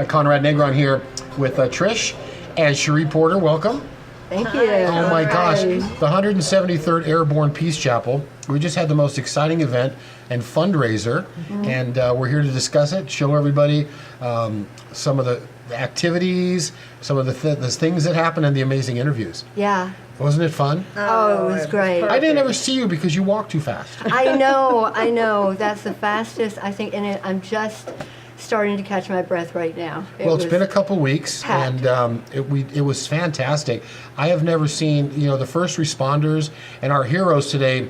Conrad Negron here with Trish and Cherie Porter. Welcome. Thank you. Oh my gosh, the 173rd Airborne Peace Chapel. We just had the most exciting event and fundraiser, and we're here to discuss it, show everybody some of the activities, some of the things that happened, and the amazing interviews. Yeah. Wasn't it fun? Oh, it was great. I didn't ever see you because you walk too fast. I know. That's the fastest, I think, and I'm just starting to catch my breath right now. It's been a couple weeks, packed. and it was fantastic. I have never seen, the first responders and our heroes today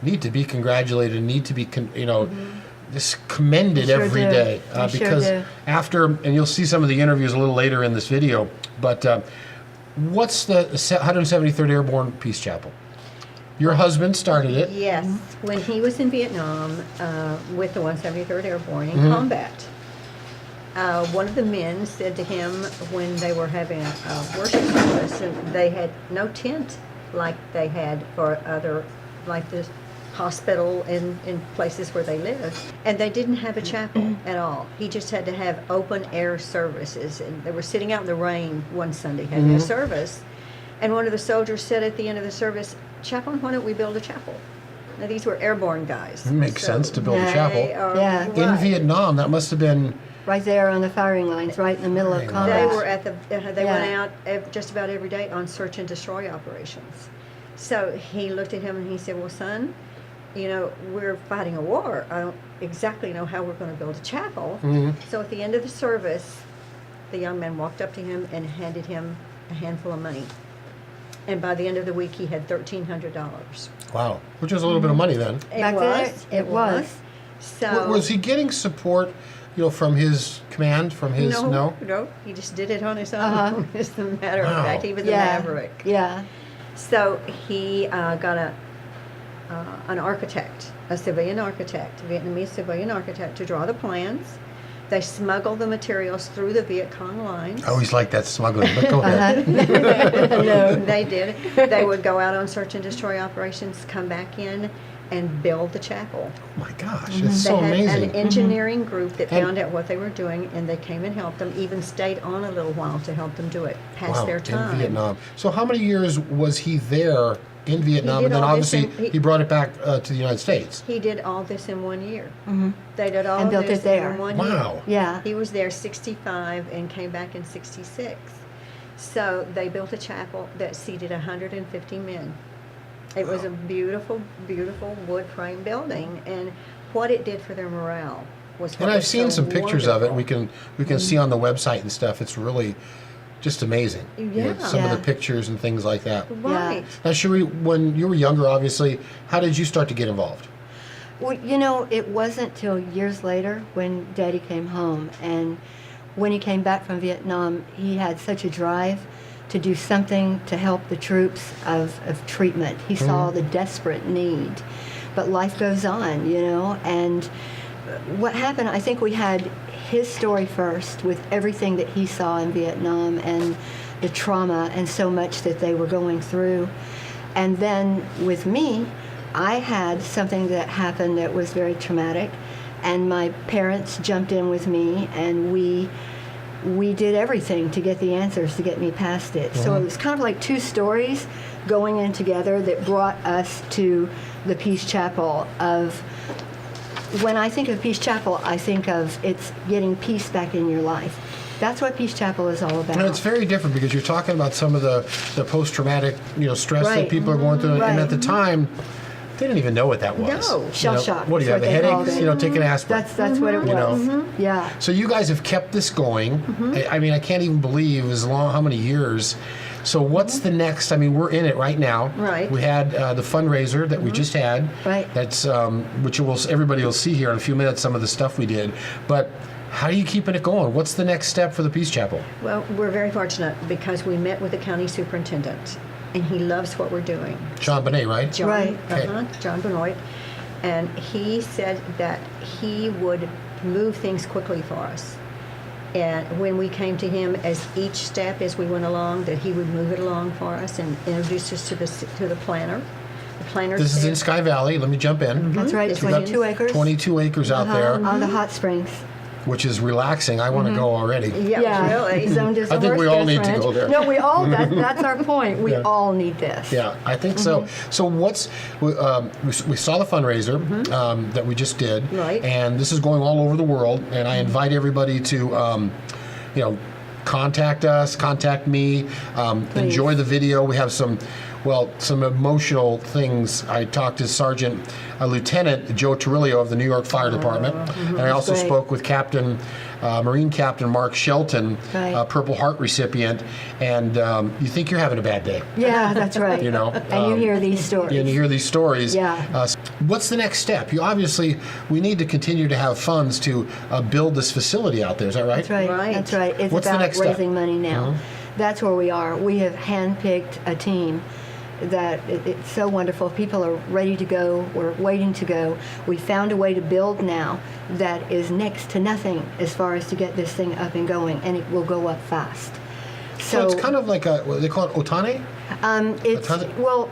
need to be congratulated, need to be, just commended Sure every do. day. Sure Because do. after, and you'll see some of the interviews a little later in this video, but what's the 173rd Airborne Peace Chapel? Your husband started it. Yes, when he was in Vietnam with the 173rd Airborne in combat. One of the men said to him when they were having a worship service, and they had no tent like they had for other, like this hospital and in places where they lived. And they didn't have a chapel at all. He just had to have open air services. And they were sitting out in the rain one Sunday having a service. And one of the soldiers said at the end of the service, "Chaplain, why don't we build a chapel?" Now these were airborne guys. It makes sense to build a Yeah. chapel. Yeah. In Vietnam, that must have been... Right there on the firing lines, right in the middle of They combat. They were at the. They Yeah. went out just about every day on search and destroy operations. So he looked at him and he said, "Well, son, we're fighting a war. I don't exactly know how we're going to build a chapel." So at the end of the service, the young man walked up to him and handed him a handful of money. And by the end of the week, he had $1,300. Wow. Which was a little bit of money then. Back then, it was. So Was he getting support, from his command, from his... no, he just did it on his own. Uh-huh. As a matter Wow. of fact, he was a Yeah. maverick. Yeah. So he got an architect, a civilian architect, Vietnamese civilian architect, to draw the plans. They smuggled the materials through the Viet Cong lines. I always like that smuggling, but go ahead. No. They did. They would go out on search and destroy operations, come back in, and build the chapel. Oh my gosh, it's so They had amazing. an engineering group that And- found out what they were doing, and they came and helped them, even stayed on a little while to help them do it past Wow, their time. in Vietnam. So how many years was he there in Vietnam? did And then all this obviously in- he brought it back to the United States. He did all this in 1 year. They did all And built this it there. in 1 Wow. year. Yeah. He was there 65 and came back in 66. So they built a chapel that seated 150 men. It was a beautiful, beautiful wood frame building, and what it did for their morale was what And I've was seen so some pictures of it. wonderful. We can see on the website and stuff. It's really just amazing. Yeah. Some of Yeah. the pictures and things like that. Right. Now, Cherie, when you were younger, obviously, how did you start to get involved? Well, it wasn't till years later when Daddy came home. And when he came back from Vietnam, he had such a drive to do something to help the troops of treatment. He saw the desperate need. But life goes on, and what happened, I think we had his story first with everything that he saw in Vietnam and the trauma and so much that they were going through. And then with me, I had something that happened that was very traumatic, and my parents jumped in with me, and we did everything to get the answers to get me past it. So it was kind of like two stories going in together that brought us to the Peace Chapel. When I think of Peace Chapel, I think of it's getting peace back in your life. That's what Peace Chapel is all about. And it's very different because you're talking about some of the post-traumatic, stress that Right. people are going through. Right. And at the time, they didn't even know what that was. No. Shell shock. What do you have, is the what they called headaches? it. Take an aspirin. That's what it was. Yeah. So you guys have kept this going. I mean, I can't even believe how many years. So what's the next? I mean, we're in it right now. Right. We had the fundraiser that we just had. Right. That's which everybody will see here in a few minutes. Some of the stuff we did, but. How are you keeping it going? What's the next step for the Peace Chapel? Well, we're very fortunate because we met with the county superintendent, and he loves what we're doing. John Bonet, right? John, Right. Okay. John Benoit, and he said that he would move things quickly for us. And when we came to him, as each step as we went along, that he would move it along for us and introduce us to the planner. The planner. This is said- in Sky Valley. Let me jump in. That's right, It's 22 acres. 22 acres out there. On the hot springs. which is relaxing. I want to go already. Yeah, really. Zone to I think we all need to Ranch. go there. No, we all. That's our point. We Yeah. all need this. Yeah, I think so. So we saw the fundraiser that we just did, Right. and this is going all over the world. And I invite everybody to, contact us, contact me, enjoy the video. We have some emotional things. I talked to Lieutenant Joe Torillo of the New York Fire Department, and I also Great. spoke with Marine Captain Mark Shelton, Right. Purple Heart recipient, and you think you're having a bad day. Yeah, that's right. You know, and you hear these stories. And you hear these stories. Yeah. What's the next step? We need to continue to have funds to build this facility out there. Is that right? That's right. Right. That's right. It's What's the about next step? raising money now. That's where we are. We have handpicked a team that it's so wonderful. People are ready to go. We're waiting to go. We found a way to build now that is next to nothing as far as to get this thing up and going, and it will go up fast. So it's kind of like what they call it, Otani? It's ton- well,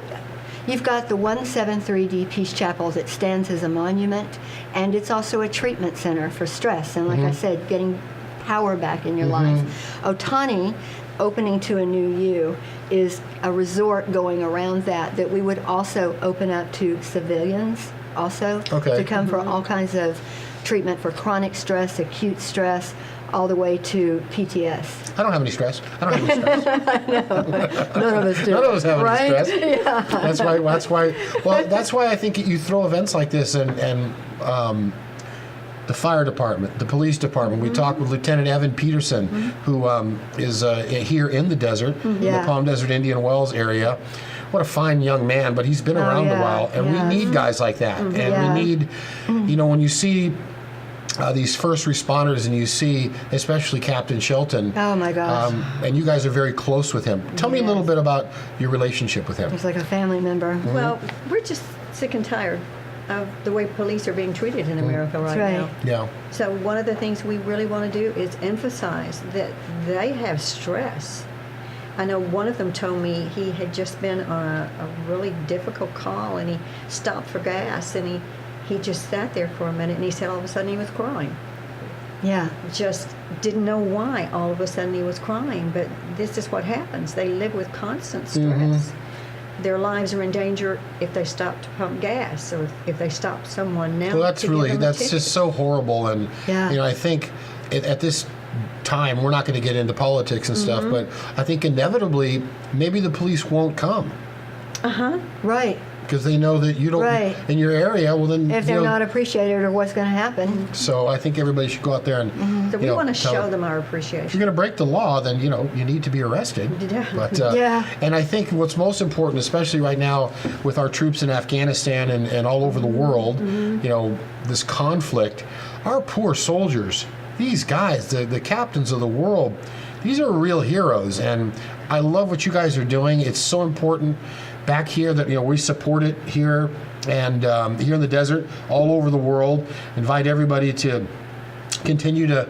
you've got the 173D Peace Chapel that stands as a monument, and it's also a treatment center for stress. And like I said, getting power back in your life. Otani, opening to a new you, is a resort going around that we would also open up to civilians also Okay. to come for all kinds of treatment for chronic stress, acute stress, all the way to PTS. I don't have any stress. I don't have any stress. None of us do. None of us have right? any stress. That's why I think you throw events like this and the fire department, the police department. We talked with Lieutenant Evan Peterson, who is here in the desert, in the Yeah. Palm Desert Indian Wells area. What a fine young man, but he's been around a yeah, while, and yeah. we need guys like that. And Yeah. we need, when you see these first responders, and you see especially Captain Shelton. Oh my gosh. And you guys are very close with him. Tell me a little bit about your relationship with him. He's like a family member. Well, we're just sick and tired of the way police are being treated in America right, right. now. Yeah. So one of the things we really want to do is emphasize that they have stress. I know one of them told me he had just been on a really difficult call, and he stopped for gas, and he just sat there for a minute, and he said all of a sudden he was crying. Yeah. Just didn't know why all of a sudden he was crying, but this is what happens. They live with constant stress. Their lives are in danger if they stop to pump gas, or if they stop someone now. Well, that's to give them a that's ticket. just so horrible. And Yeah. I think at this time we're not going to get into politics and stuff, but I think inevitably maybe the police won't come Right. because they know that you don't Right. in your area. Well, then If they're not appreciated or what's going to happen. So I think everybody should go out there and So we want to tell show them our If appreciation. you're going to break the law, then you need to be arrested. Yeah. But Yeah. and I think what's most important, especially right now with our troops in Afghanistan and all over the world, this conflict, our poor soldiers, these guys, the captains of the world, these are real heroes, and I love what you guys are doing. It's so important back here that we support it here and here in the desert, all over the world. Invite everybody to continue to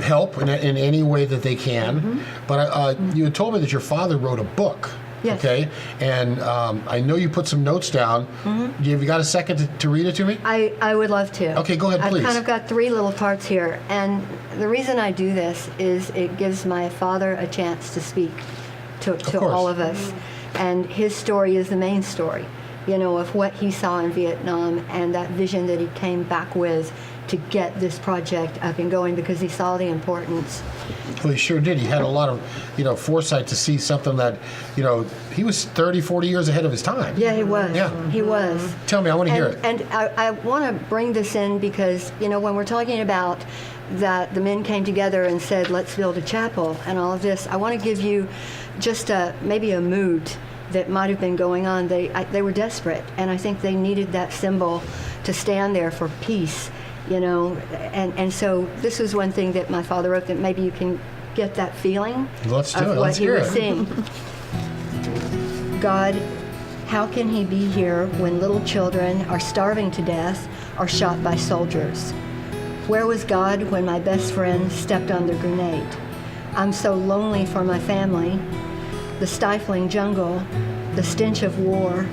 help in any way that they can. But you had told me that your father wrote a book. Yes. Okay, and I know you put some notes down. Have you got a second to read it to me? I would love to. Okay, go ahead, please. I've kind of got 3 little parts here. And the reason I do this is it gives my father a chance to speak to course. all of us. And his story is the main story, of what he saw in Vietnam and that vision that he came back with to get this project up and going because he saw the importance. Well, he sure did. He had a lot of, foresight to see something that, he was 30, 40 years ahead of his time. Yeah, he was. Yeah. He was. Tell me, I want to hear it. And I want to bring this in because, when we're talking about that the men came together and said, let's build a chapel and all of this, I want to give you just maybe a mood that might have been going on. They were desperate, and I think they needed that symbol to stand there for peace, and so this was one thing that my father wrote that maybe you can get that feeling Let's do of it. what Let's he hear was it. seeing. God, how can he be here when little children are starving to death or shot by soldiers? Where was God when my best friend stepped on the grenade? I'm so lonely for my family. The stifling jungle, the stench of war,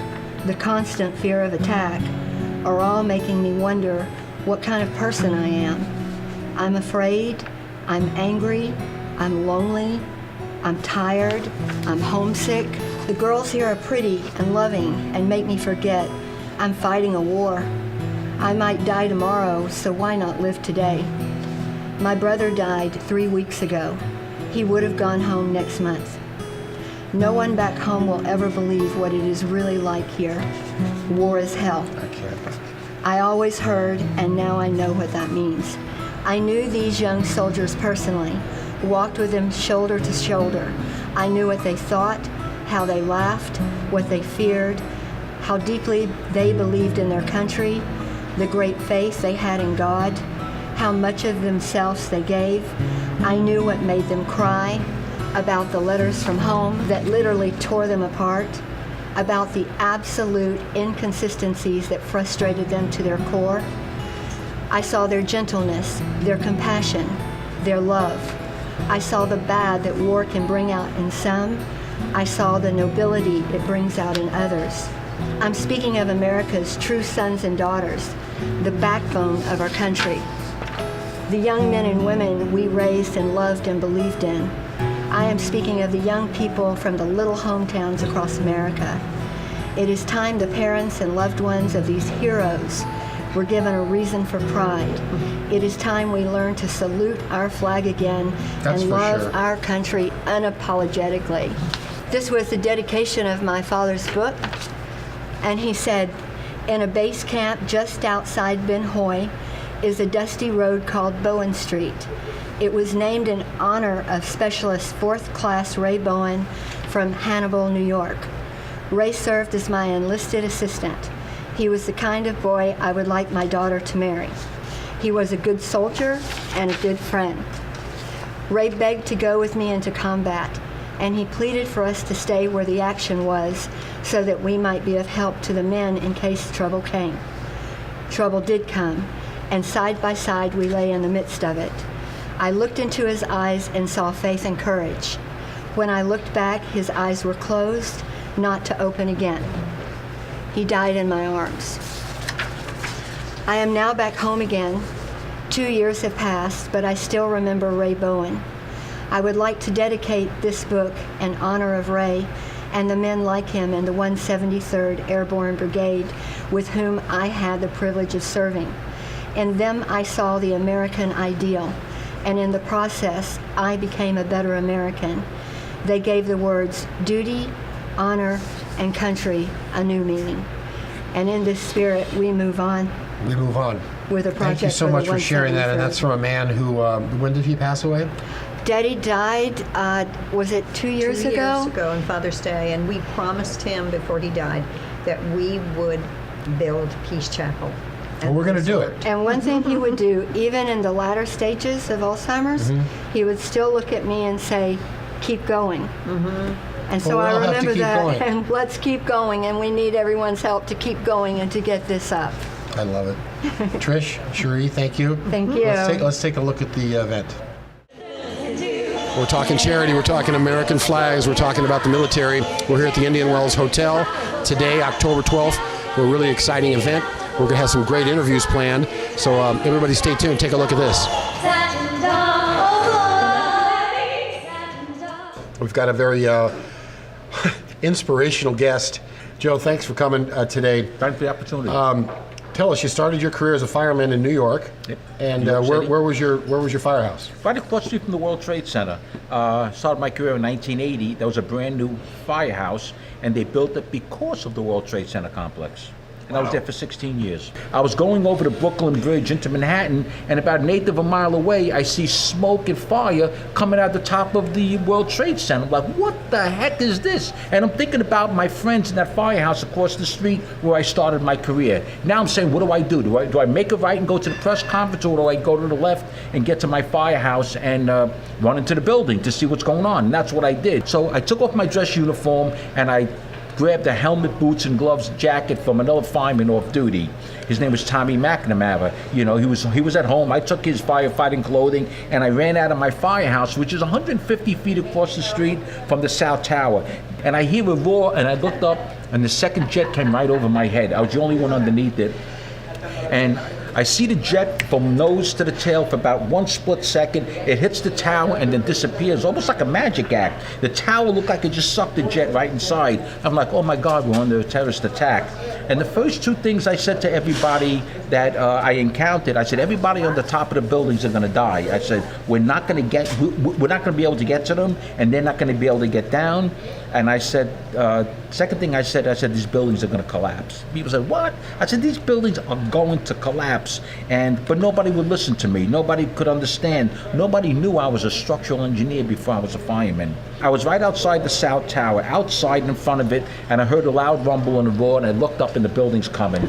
the constant fear of attack are all making me wonder what kind of person I am. I'm afraid, I'm angry, I'm lonely, I'm tired, I'm homesick. The girls here are pretty and loving and make me forget I'm fighting a war. I might die tomorrow, so why not live today? My brother died 3 weeks ago. He would have gone home next month. No one back home will ever believe what it is really like here. War is hell. I can't. I always heard, and now I know what that means. I knew these young soldiers personally, walked with them shoulder to shoulder. I knew what they thought, how they laughed, what they feared, how deeply they believed in their country, the great faith they had in God, how much of themselves they gave. I knew what made them cry, about the letters from home that literally tore them apart, about the absolute inconsistencies that frustrated them to their core. I saw their gentleness, their compassion, their love. I saw the bad that war can bring out in some. I saw the nobility it brings out in others. I'm speaking of America's true sons and daughters, the backbone of our country. The young men and women we raised and loved and believed in. I am speaking of the young people from the little hometowns across America. It is time the parents and loved ones of these heroes were given a reason for pride. It is time we learn to salute our flag again That's and for love sure. our country unapologetically. This was the dedication of my father's book, and he said, in a base camp just outside Ben Hoy is a dusty road called Bowen Street. It was named in honor of Specialist 4th Class Ray Bowen from Hannibal, New York. Ray served as my enlisted assistant. He was the kind of boy I would like my daughter to marry. He was a good soldier and a good friend. Ray begged to go with me into combat, and he pleaded for us to stay where the action was so that we might be of help to the men in case trouble came. Trouble did come, and side by side we lay in the midst of it. I looked into his eyes and saw faith and courage. When I looked back, his eyes were closed, not to open again. He died in my arms. I am now back home again. 2 years have passed, but I still remember Ray Bowen. I would like to dedicate this book in honor of Ray and the men like him in the 173rd Airborne Brigade with whom I had the privilege of serving. In them I saw the American ideal, and in the process I became a better American. They gave the words duty, honor, and country a new meaning. And in this spirit we move on We move on. with a project. Thank you so for the much for sharing that. And 173rd. that's from a man who, when did he pass away? Daddy died, was it 2 years 2 ago? years ago on Father's Day, and we promised him before he died that we would build Peace Chapel. Well, we're going to do it. And one thing he would do, even in the latter stages of Alzheimer's, he would still look at me and say, keep going. And so Well, we all I have to remember keep that, going. and let's keep going, and we need everyone's help to keep going and to get this up. I love it. Trish, Cherie, thank you. Thank you. Let's take a look at the event. We're talking charity, we're talking American flags, we're talking about the military. We're here at the Indian Wells Hotel today, October 12th. We're a really exciting event. We're going to have some great interviews planned. So everybody stay tuned. Take a look at this. We've got a very inspirational guest. Joe, thanks for coming today. Thanks for the opportunity. Tell us, you started your career as a fireman in New York. Yep. And New York City. where was your firehouse? Right across the street from the World Trade Center. Started my career in 1980. That was a brand new firehouse, and they built it because of the World Trade Center complex. And I was there for 16 years. I was going over the Brooklyn Bridge into Manhattan, and about an eighth of a mile away, I see smoke and fire coming out the top of the World Trade Center. I'm like, what the heck is this? And I'm thinking about my friends in that firehouse across the street where I started my career. Now I'm saying, what do I do? Do I make a right and go to the press conference, or do I go to the left and get to my firehouse and run into the building to see what's going on? And that's what I did. So I took off my dress uniform, and I grabbed a helmet, boots, and gloves jacket from another fireman off duty. His name was Tommy McNamara. You know, he was at home. I took his firefighting clothing, and I ran out of my firehouse, which is 150 feet across the street from the South Tower. And I hear a roar, and I looked up, and the second jet came right over my head. I was the only one underneath it. And I see the jet from nose to the tail for about 1 split second. It hits the tower and then disappears, almost like a magic act. The tower looked like it just sucked the jet right inside. I'm like, oh my God, we're under a terrorist attack. And the first 2 things I said to everybody that I encountered, I said, everybody on the top of the buildings are going to die. I said, we're not going to be able to get to them, and they're not going to be able to get down. And I said, second thing I said, these buildings are going to collapse. People said, what? I said, these buildings are going to collapse. But nobody would listen to me. Nobody could understand. Nobody knew I was a structural engineer before I was a fireman. I was right outside the South Tower, outside in front of it, and I heard a loud rumble and a roar, and I looked up and the building's coming.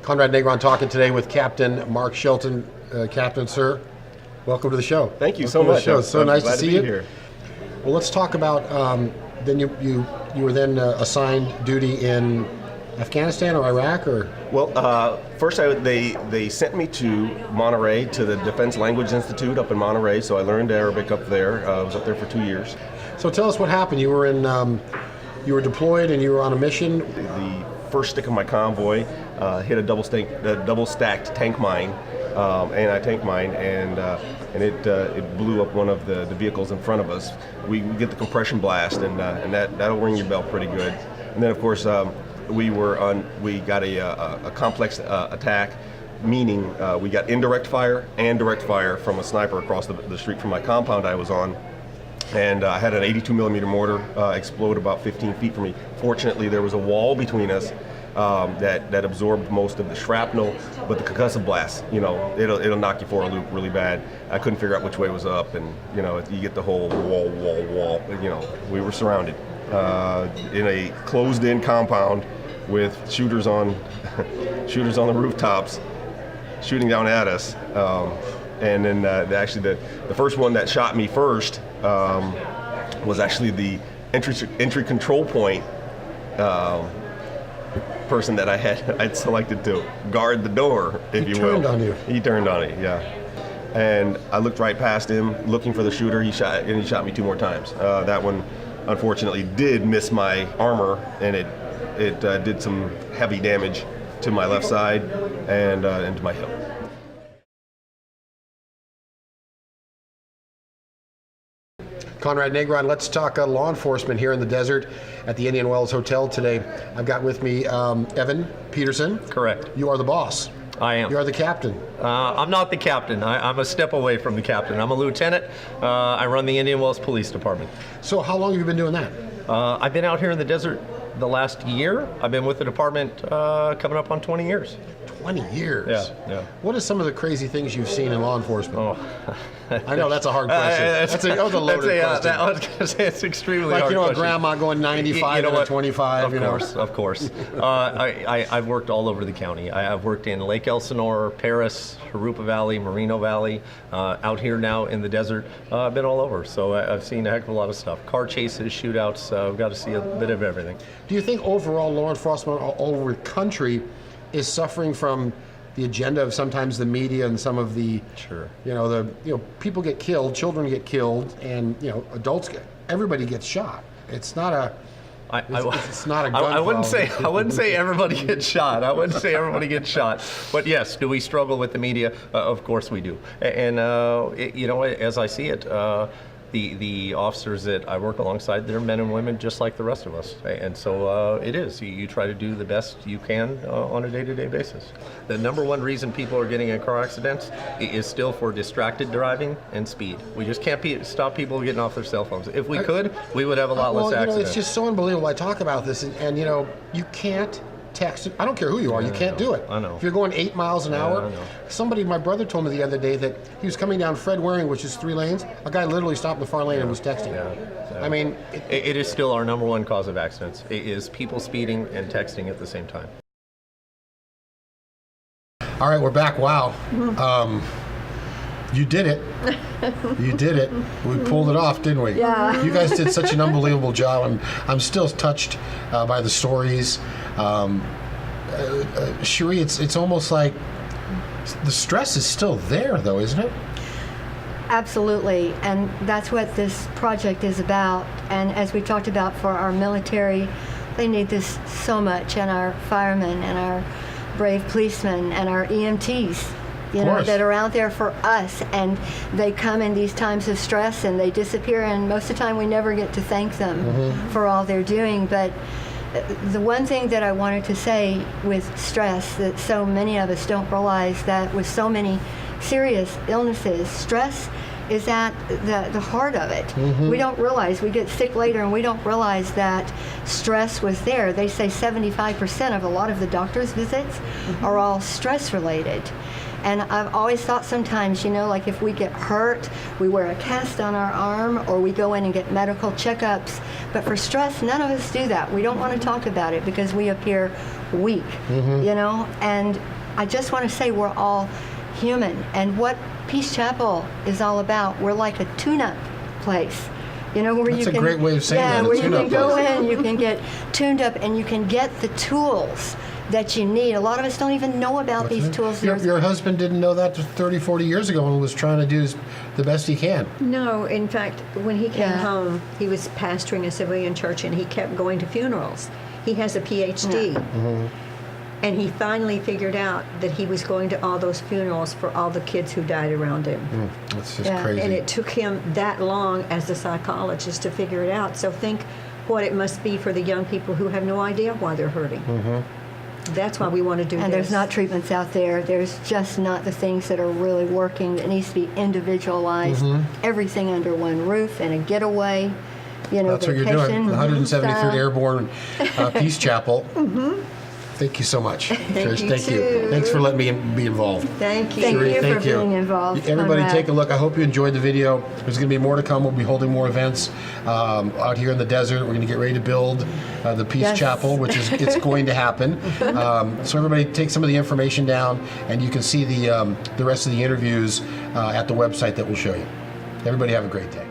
Conrad Negron talking today with Captain Mark Shelton. Captain, sir, welcome to the show. Thank you so Welcome to much. the show. It's so I'm nice glad to see be you. Here. Well, let's talk about. Then you were then assigned duty in Afghanistan or Iraq or. Well, first they sent me to Monterey to the Defense Language Institute up in Monterey, so I learned Arabic up there. I was up there for 2 years. So tell us what happened. You were in. You were deployed and you were on a mission. The first stick of my convoy hit a double stacked tank mine, anti-tank mine, and it blew up one of the vehicles in front of us. We get the compression blast, and that'll ring your bell pretty good. And then of course we got a complex attack, meaning we got indirect fire and direct fire from a sniper across the street from my compound I was on. And I had an 82 millimeter mortar explode about 15 feet from me. Fortunately, there was a wall between us that absorbed most of the shrapnel, but the concussive blast, it'll knock you for a loop really bad. I couldn't figure out which way was up, and you get the whole wall. We were surrounded in a closed-in compound with shooters on the rooftops, shooting down at us. And then the first one that shot me first was actually the entry control point person that I'd selected to guard the door, if you will. He turned on you. He turned on it, yeah. And I looked right past him, looking for the shooter. He shot me 2 more times. That one, unfortunately, did miss my armor, and it did some heavy damage to my left side and to my hip. Conrad Negron, let's talk law enforcement here in the desert at the Indian Wells Hotel today. I've got with me Evan Peterson. Correct. You are the boss. I am. You are the captain. I'm not the captain. I'm a step away from the captain. I'm a lieutenant. I run the Indian Wells Police Department. So how long have you been doing that? I've been out here in the desert the last year. I've been with the department coming up on 20 years. 20 years? Yeah. What are some of the crazy things you've seen in law enforcement? Oh. I know, that's a hard question. That was a loaded question. I was going to say it's extremely like, hard a question. grandma going 95 and a 25, Of course. I've worked all over the county. I've worked in Lake Elsinore, Paris, Harupa Valley, Merino Valley, out here now in the desert. I've been all over, so I've seen a heck of a lot of stuff. Car chases, shootouts, I've got to see a bit of everything. Do you think overall law enforcement all over the country is suffering from the agenda of sometimes the media and some of the, Sure. People get killed, children get killed, and everybody gets shot. It's not a, it's not a gun I wouldn't problem. I wouldn't say everybody gets shot. I wouldn't say everybody gets shot. But yes, do we struggle with the media? Of course we do. And as I see it, the officers that I work alongside, they're men and women just like the rest of us. And so it is. You try to do the best you can on a day-to-day basis. The number one reason people are getting in car accidents is still for distracted driving and speed. We just can't stop people getting off their cell phones. If we could, we would have a lot less accidents. It's just so unbelievable. I talk about this, and you can't text. I don't care who you are. You can't do it. I know. If you're going 8 miles an hour, I know. My brother told me the other day that he was coming down Fred Waring, which is 3 lanes. A guy literally stopped in the far lane and was texting. Yeah. I mean, it is still our number one cause of accidents. It is people speeding and texting at the same time. all right, we're back. Wow. You did it. You did it. We pulled it off, didn't we? Yeah. You guys did such an unbelievable job. I'm still touched by the stories. Cherie, it's almost like the stress is still there, though, isn't it? Absolutely, and that's what this project is about. And as we talked about for our military, they need this so much, and our firemen and our brave policemen and our EMTs, you know, course. that are out there for us. And they come in these times of stress and they disappear, and most of the time we never get to thank them for all they're doing. But the one thing that I wanted to say with stress that so many of us don't realize, that with so many serious illnesses, stress is at the heart of it. We don't realize, we get sick later and we don't realize that stress was there. They say 75% of a lot of the doctor's visits are all stress related. And I've always thought sometimes, you know, like if we get hurt, we wear a cast on our arm or we go in and get medical checkups. But for stress, none of us do that. We don't want to talk about it because we appear weak, you know? And I just want to say we're all human. And what Peace Chapel is all about, we're like a tune-up place. You know, where That's you a can, great way of saying that, a where you tune-up can go place. in, you can get tuned up, and you can get the tools that you need. A lot of us don't even know about these tools. Your husband didn't know that 30, 40 years ago and was trying to do the best he can. No, in fact, when he came Yeah. home, he was pastoring a civilian church and he kept going to funerals. He has a PhD. And he finally figured out that he was going to all those funerals for all the kids who died around him. That's just Yeah. crazy. And it took him that long as a psychologist to figure it out. So think what it must be for the young people who have no idea why they're hurting. That's why we want to do this. And there's not treatments out there. There's just not the things that are really working. It needs to be individualized. Everything under one roof and a getaway, you know, That's what you're vacation. doing. The 173rd style. Airborne Peace Chapel. Thank you so much. Trish, you thank you. too. Thanks for letting me be involved. Thank you. Thank Cherie, you thank for being involved. Everybody Conrad. take a look. I hope you enjoyed the video. There's going to be more to come. We'll be holding more events out here in the desert. We're going to get ready to build the Peace Yes. Chapel, which is it's going to happen. So everybody take some of the information down, and you can see the rest of the interviews at the website that we'll show you. Everybody have a great day.